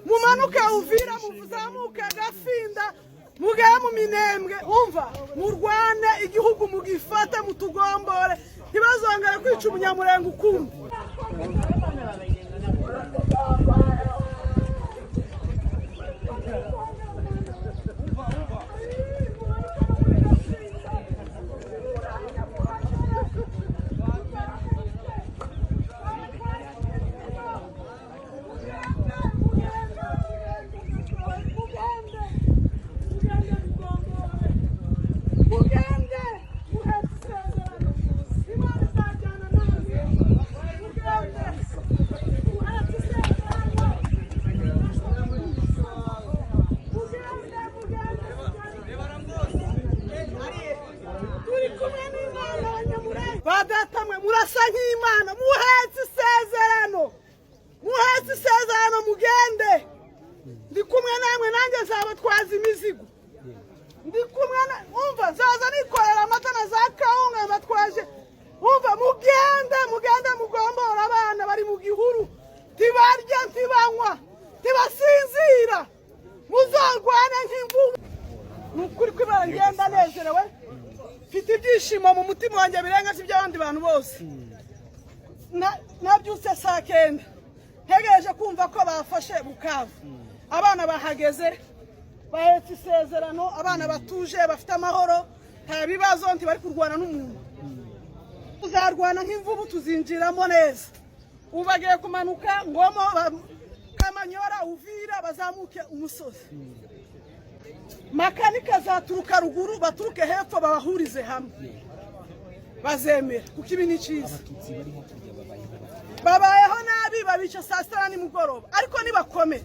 mumanuke Uvira muzamuke Gafinda mugeye mu Minembwe umva murwane igihugu mugifate mutugombore ntibazongera kwica umunyamurenge ukundi. Badatamwe murasa nk'Imana muhetse isezerano mugende ndi kumwe namwe nanjye zabatwaza imizigo ndi kumwe umva zaza nikorera amata na za kawunga batwaje umva mugende mugombora abana bari mu gihuru tibarya ntibanywa tibasinzira muzarwane nk'imvubu nukuri kwibara ngenda nezerewe mfite ibyishimo mu mutima wanjye birenga si by'abandi bantu bose nabyutse saa 9 ntegereje kumva ko bafashe Bukavu abana bahageze bahetse isezerano abana batuje bafite amahoro nta bibazo ntibari kurwana n'umuntu tuzarwana nk'imvubu tuzinjiramo neza ubagiye kumanuka ngomo Kamanyora Uvira bazamuke umusozi makanika zaturuka ruguru baturuke hepfo babahurize hamwe bazemera kuko ibi ni cyiza babayeho nabi babica saa 7 nimugoroba ariko nibakome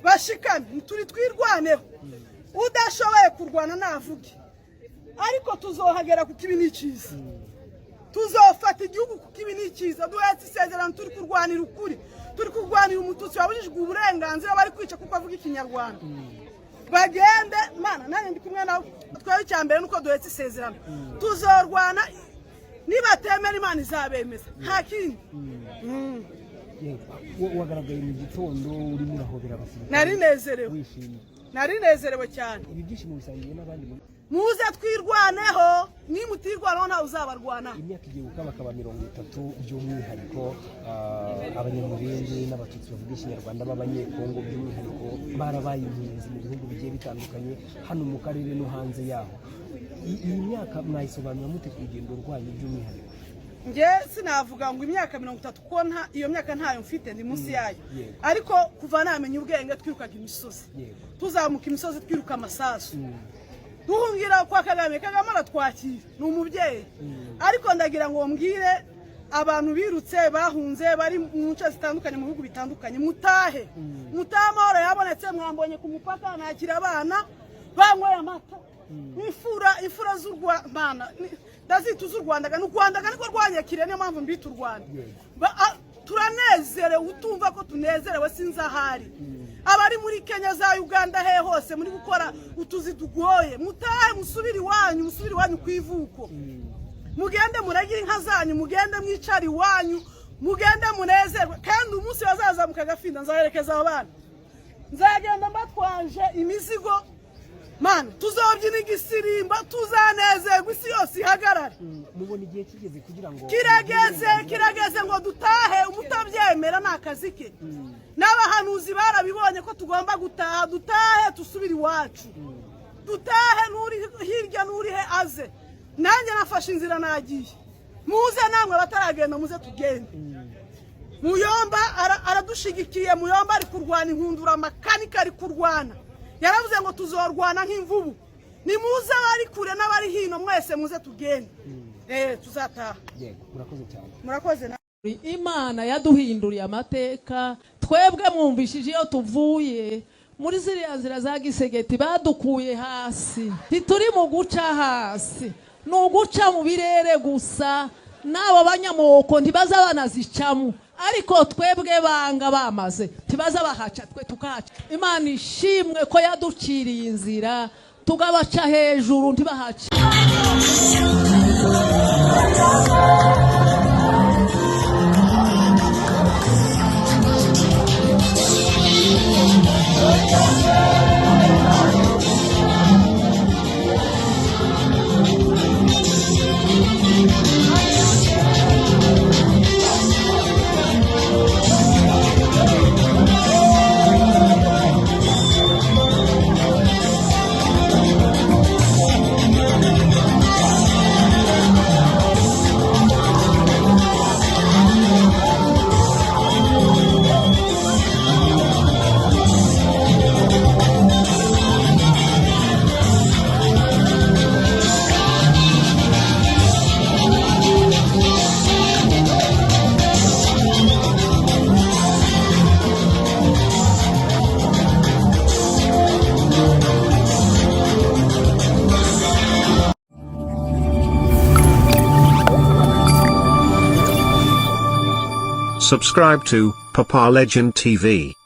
bashikane turi twirwaneho udashoboye kurwana navuge ariko tuzohagera kuko ibi ni cyiza tuzofata igihugu kuko ibi ni cyiza duhetse isezerano turi kurwanira ukuri turi kurwanira umututsi wabujijwe uburenganzira bari kwica kuko avuga ikinyarwanda bagende mana nanye ndi kumwe nawe twaye cyambere nuko duhetse isezerano tuzorwana nibatemera Imana izabemeza nta kindi. Wagaragaye mu gitondo uri murahobera abasirikare nari nezerewe cyane ibi byishimo bisangiye n'abandi muze twirwaneho nimutirwanaho ntawe uzabarwana. Imyaka igiye gukaba 30 by'umwihariko abanyamurenge n'abatutsi bavuga ikinyarwanda b'abanyekongo by'umwihariko barabaye impunzi mu bihugu bigiye bitandukanye hano mu karere no hanze yaho. Iyi myaka mwayisobanura mute ku rugendo rwanyu by'umwihariko? Nge sinavuga ngo imyaka 30 ko iyo myaka ntayo mfite ndi munsi yayo ariko kuva namenya ubwenge twirukaga imisozi tuzamuka imisozi twiruka amasasu duhungira kwa Kagame aratwakira ni umubyeyi ariko ndagira ngo mbwire abantu birutse bahunze bari mu nce zitandukanye mu bihugu bitandukanye mutahe amahoro yabonetse mwambonye ku mupaka nakira abana banyweye amata ifura z'u Rwanda ndazita z'u Rwanda niko rwanyakiriye niyo mpamvu mbita u Rwanda turanezerewe utumva ko tunezerewe sinzahari abari muri Kenya za Uganda he hose muri gukora utuzi tugoye mutahe musubiri iwanyu kwivuko mugende muragira inka zanyu mugende mwicari iwanyu mugende munezerwe kandi umunsi bazazamuka Gafinda nzaherekeza abana nzagenda mbatwaje imizigo mana tuzobyina igisirimba tuzanezerwa isi yose ihagarare. Mubona igihe kigeze kugira ngo kirageze ngo dutahe umutabyemera nakazi ke n'abahanuzi barabibonye ko tugomba gutaha dutahe tusubira iwacu dutahe nuri hirya nuri he aze nanjye nafashe inzira nagiye muze namwe bataragenda muze tugende. Muyomba aradushigikiye Muyomba ari kurwana inkundura makanika ari kurwana yaravuze ngo tuzorwana nk'imvubu ni muze bari kure n'abari hino mwese muze tugende tuzataha. Murakoze cyane. Murakoze. Imana yaduhinduriye amateka twebwe mwumvishije iyo tuvuye muri ziriya nzira za Gisegeti badukuye hasi ntituri mu guca hasi ni uguca mu birere gusa n'abo banyamoko ntibaza banazicamo ariko twebwe banga bamaze ntibaza bahaca twe tukahaca. Imana ishimwe ko yaduciriye inzira tugabaca hejuru ntibahaca. Subscribe to Papa Legend TV.